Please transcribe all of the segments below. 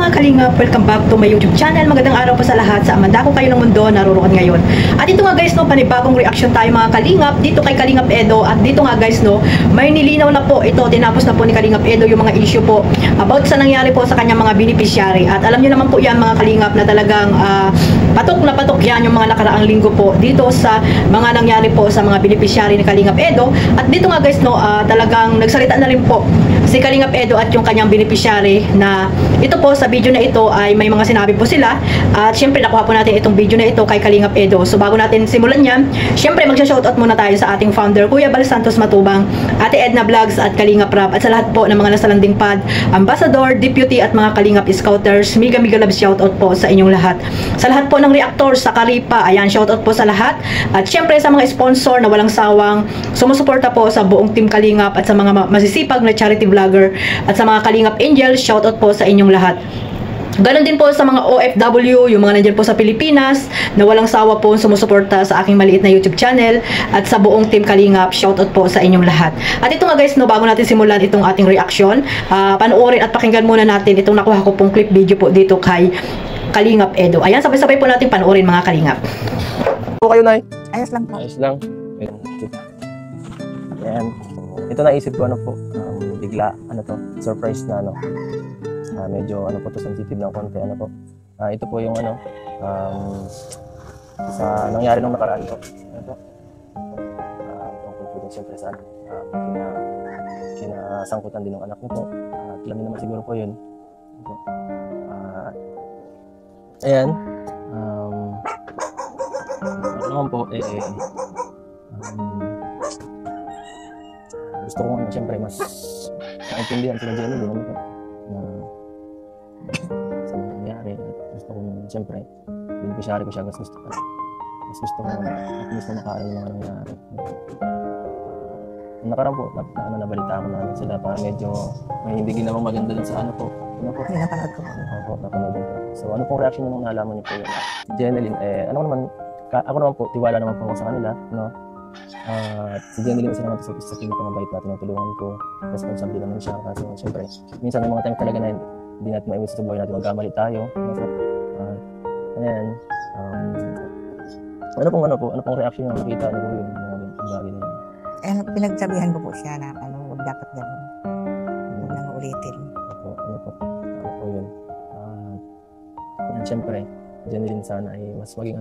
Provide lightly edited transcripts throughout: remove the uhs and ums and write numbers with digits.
mga kalingap, welcome back to my YouTube channel. Magandang araw po sa lahat sa amanda ko kayo ng mundo naruroon ngayon. At ito nga guys no, panibagong reaction tayo mga kalingap dito kay Kalingap Edo. At dito nga guys no, may nilinaw na po ito, tinapos na po ni Kalingap Edo yung mga issue po about sa nangyari po sa kanyang mga beneficiary. At alam niyo naman po yan mga kalingap na talagang patok na patok yan yung mga nakaraang linggo po dito sa mga nangyari po sa mga beneficiary ni Kalingap Edo. At dito nga guys no, talagang nagsalita na rin po si Kalingap Edo at yung kanyang beneficiary na ito po sa video na ito ay may mga sinabi po sila. At syempre nakuha po natin itong video na ito kay Kalingap Edo. So bago natin simulan yan, syempre magsha-shoutout muna tayo sa ating founder Kuya Bal Santos Matubang, Ate Edna Vlogs at Kalingap Rap, at sa lahat po ng mga nasa landing pad, ambassador, deputy at mga Kalingap scouters. Mega love shoutout po sa inyong lahat. Sa lahat po ng reactors sa Karipa, ayan, shoutout po sa lahat. At syempre sa mga sponsor na walang sawang sumusuporta po sa buong team Kalingap at sa mga masisipag na charity vlogger at sa mga Kalingap Angels, shoutout po sa inyong lahat. Ganon din po sa mga OFW, yung mga nandyan po sa Pilipinas na walang sawa po sumusuporta sa aking maliit na YouTube channel at sa buong team Kalingap, shoutout po sa inyong lahat. At ito nga guys, no, bago natin simulan itong ating reaction, panoorin at pakinggan muna natin itong nakuha ko pong clip video po dito kay Kalingap Edo. Ayan, sabay-sabay po natin panoorin mga Kalingap. Po kayo, Nay? Ayos lang po. Ayos lang. Ayan. Ito naisip ko, ano po, bigla, ano to, surprise na, ano, medyo, ano po to, sensitive ng konti, ano po. Ito po yung, ano, sa nangyari nung nakaraan po. Ano po? Tungkol po din siyempre sa, kinasangkutan din ng anak ko po. At alam niyo naman siguro po yun. Ano po? Ayan. Ano naman po, gusto ko siyempre mas maintindihan sila Jenny din naman po na sa mga nangyari. Gusto ko siyempre beneficiary ko siya, mas gusto ko at mismo makaaral ng mga nangyari. Nakaraan po, nabalita ko na sila para medyo may hindi ginawang maganda dun sa ano po. Ano po? Hindi, napanood ko po. Opo, napanood ko. So ano pong reaction nung nalaman niyo po yun? Si Jeneline, ako naman po, tiwala naman po ako sa kanila, no? Si Jeneline isa naman sa pinapangabait na tinutulungan ko. Responsable naman siya kasi siyempre, minsan may mga time talaga na hindi natin maiwas sa buhay natin, magkamali tayo. Ayan. Ano pong reaction nyo nakita niyo po yun? Mga bagay na yun? Pinagsabihan ko po siya na huwag dapat gano'n. Huwag nang ulitin. Ano po yun? Yan, siyempre, Jeneline, sana ay mas maging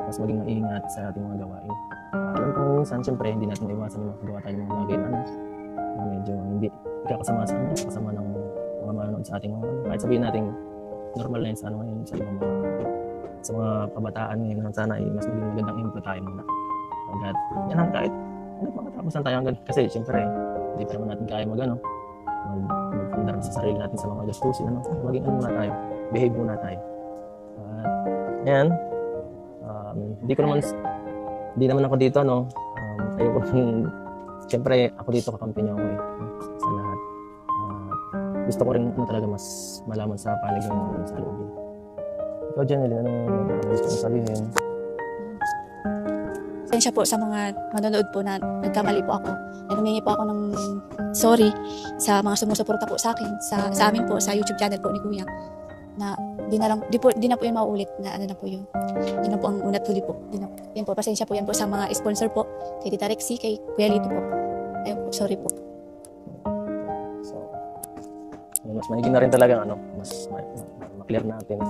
mas maging maingat sa ating mga gawain. Alam ko minsan, siyempre, hindi natin maiwasan yung magawa tayo ng mga bagay na medyo hindi kasama ng mga manonood sa ating mga, kahit sabihin natin normal na yun sa ngayon, sa mga kabataan ngayon, sana ay mas maging magandang input tayo muna. Hanggat, yan lang, kahit makatapos lang tayo hanggang, kasi siyempre, hindi pa naman natin kaya magpandar sa sarili natin sa mga gastusin, maging muna tayo, behave muna tayo. Yan. Hindi naman ako dito, no? Ayoko siyempre, ako dito kakampi niyo ako sa lahat. Gusto ko rin talaga mas malaman sa panig ng sa loob. Ikaw, Jeneline, anong gusto mong sabihin? Pasensya po sa mga manonood po na nagkamali po ako. Humingi po ako ng sorry sa mga sumusuporta po sa akin, sa amin po, sa YouTube channel po ni Kuya. Na di na po yung mauulit na ano na po yun. Yun na po ang unat huli po. Yan po, pasensya po yan po sa mga sponsor po. Kay Tita Rexy, kay Kuya Lito po. Ayun po, sorry po. So, mas maiging na rin talaga, mas maklear natin.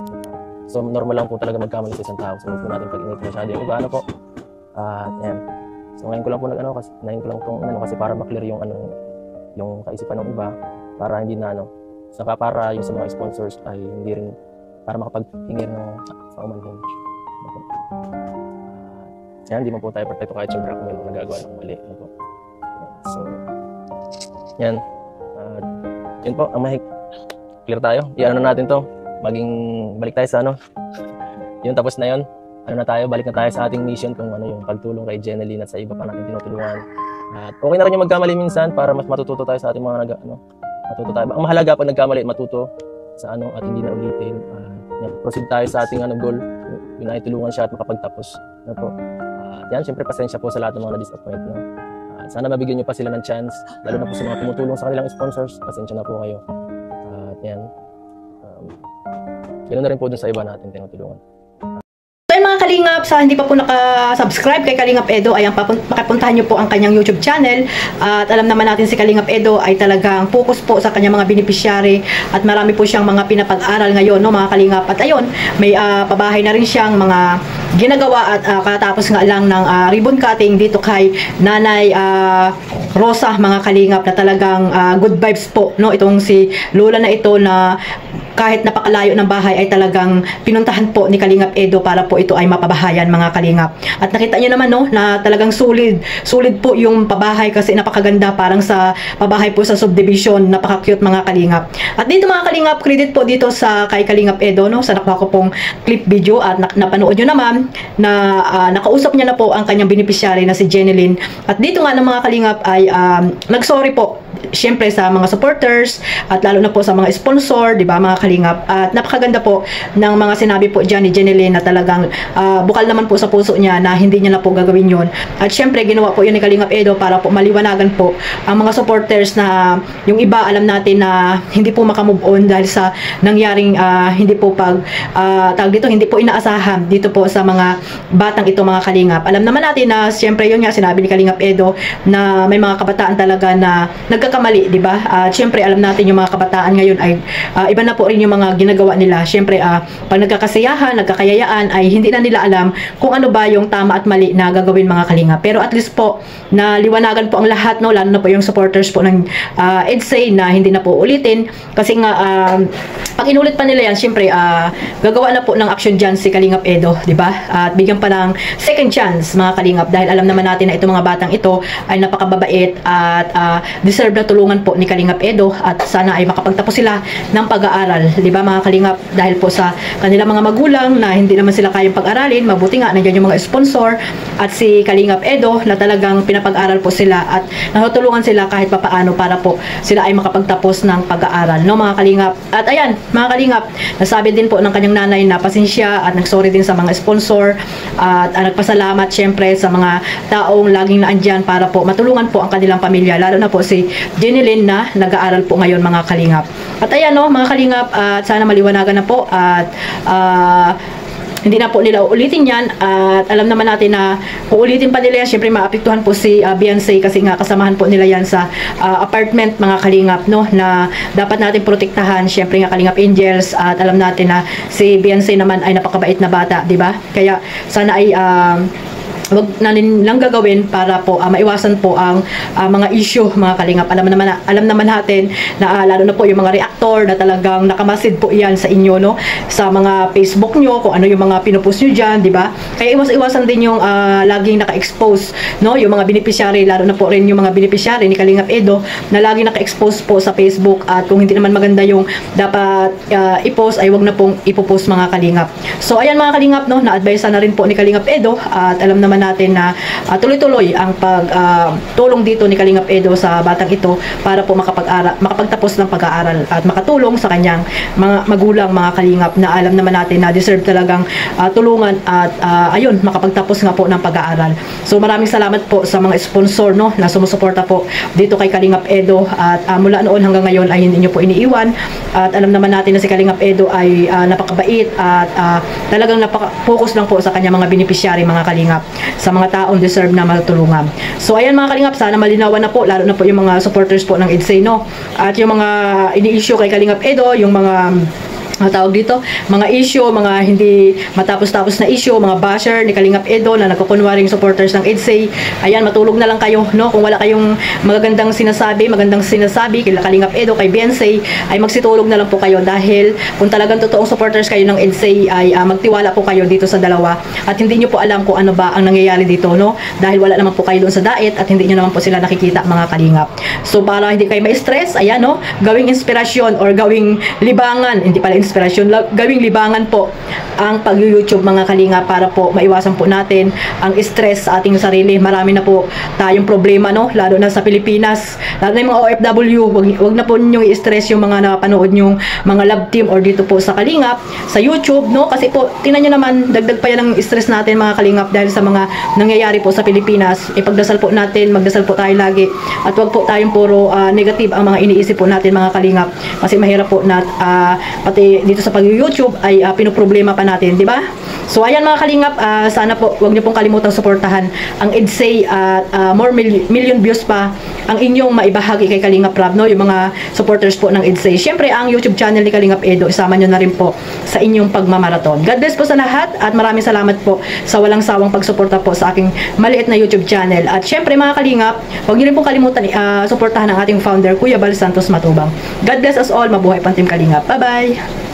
So, normal lang po talaga magkamali sa isang tao. So, huwag po natin pag-init masyado yung iba, po. Yan. So, ngayon ko lang po kasi para maklear yung yung kaisipan ng iba, para hindi na saka para yung sa mga sponsors ay hindi rin para makapag-hingir ng paumanhin. Yan, hindi mo po tayo perfecto kahit siyempre ako may nagagawa ng mali. So, yan. Yun po, ang clear tayo. Iano na natin to. Balik tayo sa yun, tapos na yun. Balik na tayo sa ating mission kung yung pagtulong kay Jeneline at sa iba pa natin tinutulungan. At okay na rin yung magkamali minsan para mas matututo tayo sa ating mga matuto tayo. Ang mahalaga pag nagkamali, matuto sa at hindi na ulitin. Proceed tayo sa ating goal. Yun ay tulungan siya at makapagtapos. Yan, syempre pasensya po sa lahat ng mga na-disappoint. Sana mabigyan nyo pa sila ng chance, lalo na po sa mga tumutulong sa kanilang sponsors. Pasensya na po kayo. Yan. Ganoon na rin po dun sa iba natin tinutulungan. So ayun mga kalingap, sa hindi pa po naka-subscribe kay Kalingap Edo, ayan, pakipuntahan nyo po ang kanyang YouTube channel. At alam naman natin si Kalingap Edo ay talagang focus po sa kanyang mga beneficiary at marami po siyang mga pinapag-aral ngayon, no mga kalingap. At ayun, may pabahay na rin siyang mga ginagawa at katapos nga lang ng ribbon cutting dito kay Nanay Rosa, mga kalingap, na talagang good vibes po, no, itong si Lola na ito na kahit napakalayo ng bahay ay talagang pinuntahan po ni Kalingap Edo para po ito ay mapabahayan, mga kalingap. At nakita niyo naman, no, na talagang solid po yung pabahay kasi napakaganda, parang sa pabahay po sa subdivision, napaka-cute, mga kalingap. At dito mga kalingap, credit po dito sa kay Kalingap Edo, no, sa nakuha ko pong clip video at napanood niyo naman na nakausap niya na po ang kanyang beneficiary na si Jeneline. At dito nga ng mga kalingap ay nagsorry po syempre sa mga supporters at lalo na po sa mga sponsor, di ba mga kalingap. At napakaganda po ng mga sinabi po dyan ni Jeneline na talagang bukal naman po sa puso niya na hindi niya na po gagawin yun. At syempre ginawa po yun ni Kalingap Edo para po maliwanagan po ang mga supporters na yung iba alam natin na hindi po makamove on dahil sa nangyaring hindi po tawag dito, hindi po inaasahan dito po sa mga batang ito, mga kalingap. Alam naman natin na syempre yun nga sinabi ni Kalingap Edo na may mga kabataan talaga na nagkakamali, di ba? Syempre alam natin yung mga kabataan ngayon ay iba na po rin yung mga ginagawa nila. Syempre pag nagkakasiyahan, nagkakayayaan ay hindi na nila alam kung ano ba yung tama at mali na gagawin, mga kalingap. Pero at least po na liwanagan po ang lahat, no, lalo na po yung supporters po ng EDSA na hindi na po ulitin kasi nga pag inulit pa nila yan, syempre gagawa na po ng action dyan si Kalingap Edo, di ba? At bigyan pa ng second chance, mga kalingap, dahil alam naman natin na itong mga batang ito ay napakababait at deserve na tulungan po ni Kalingap Edo at sana ay makapagtapos sila ng pag-aaral, di ba mga kalingap? Dahil po sa kanilang mga magulang na hindi naman sila kayang pag-aralin, mabuti nga nandiyan yung mga sponsor at si Kalingap Edo na talagang pinapag-aral po sila at natutulungan sila kahit papaano para po sila ay makapagtapos ng pag-aaral, no mga kalingap. At ayan, mga kalingap, nasabi din po ng kanyang nanay na pasensya at nagsorry din sa mga sponsor at nagpasalamat syempre sa mga taong laging naandyan para po matulungan po ang kanilang pamilya, lalo na po si Jeneline na nag-aaral po ngayon, mga kalingap. At ayan, no mga kalingap, at sana maliwanagan na po at hindi na po nila ulitin yan at alam naman natin na kung ulitin pa nila yan, syempre maapektuhan po si Beyonce kasi nga kasamahan po nila yan sa apartment, mga kalingap, no, na dapat natin protektahan, syempre nga Kalingap Angels, at alam natin na si Beyonce naman ay napakabait na bata, di ba? Kaya sana ay wag na lang gagawin para po maiwasan po ang mga issue, mga kalingap. Alam naman natin na lalo na po yung mga reactor na talagang nakamasid po iyan sa inyo, no, sa mga Facebook nyo, kung ano yung mga pinupost nyo dyan, di ba? Kaya iwasan din yung laging naka-expose, no, yung mga beneficiary, lalo na po rin yung mga beneficiary ni Kalingap Edo na laging naka-expose po sa Facebook at kung hindi naman maganda yung dapat i-post ay wag na pong ipopost, mga kalingap. So ayan mga kalingap, no, na-advise na rin po ni Kalingap Edo at alam naman natin na tuloy-tuloy ang pagtulong dito ni Kalingap Edo sa batang ito para po makapagtapos ng pag-aaral at makatulong sa kanyang mga magulang, mga kalingap, na alam naman natin na deserve talagang tulungan at ayun, makapagtapos nga po ng pag-aaral. So maraming salamat po sa mga sponsor, no, na sumusuporta po dito kay Kalingap Edo at mula noon hanggang ngayon ay hindi nyo po iniiwan at alam naman natin na si Kalingap Edo ay napakabait at talagang napaka-focus lang po sa kanyang mga beneficiary, mga kalingap, sa mga taong deserve na matulungan. So ayan mga kalingap, sana malinawan na po, lalo na po yung mga supporters po ng EDSA, no, at yung mga ini-issue kay Kalingap Edo, yung mga tawag dito, mga issue, mga hindi matapos-tapos na issue, mga basher ni Kalingap Edo na nagkukunwaring supporters ng EDSA, ayan, matulog na lang kayo, no, kung wala kayong magandang sinasabi kay Kalingap Edo, kay Beyonce, ay magsitulog na lang po kayo dahil kung talagang totoong supporters kayo ng EDSA ay magtiwala po kayo dito sa dalawa at hindi nyo po alam kung ano ba ang nangyayari dito, no, dahil wala naman po kayo doon sa diet at hindi nyo naman po sila nakikita, mga kalingap. So para hindi kayo ma-stress, ayan, no, gawing inspirasyon or gawing libangan, hindi pala inspirasyon, gawing libangan po ang pag-YouTube, mga kalingap, para po maiwasan po natin ang stress sa ating sarili. Marami na po tayong problema, no, lalo na sa Pilipinas, lalo na yung mga OFW. Wag na po ninyong i-stress yung mga napanood nyong mga love team or dito po sa Kalingap sa YouTube, no, kasi po tingnan nyo naman, dagdag pa yan ang stress natin, mga kalingap, dahil sa mga nangyayari po sa Pilipinas. Ipagdasal po natin, magdasal po tayo lagi at wag po tayong puro negative ang mga iniisip po natin, mga kalingap, kasi mahirap po na pati dito sa pag-YouTube ay pinoproblema pa natin, di ba? So ayan mga kalingap, sana po wag niyo pong kalimutang suportahan ang EDSA at more million views pa ang inyong maibahagi kay Kalingap Rab, no? Yung mga supporters po ng EDSA. Siyempre, ang YouTube channel ni Kalingap Edo, isama nyo na rin po sa inyong pagmamarathon. God bless po sa lahat at maraming salamat po sa walang sawang pagsuporta po sa aking maliit na YouTube channel. At siyempre mga Kalingap, huwag niyo rin pong kalimutan suportahan ang ating founder, Kuya Bal Santos Matubang. God bless us all. Mabuhay pang Team Kalingap. Bye-bye!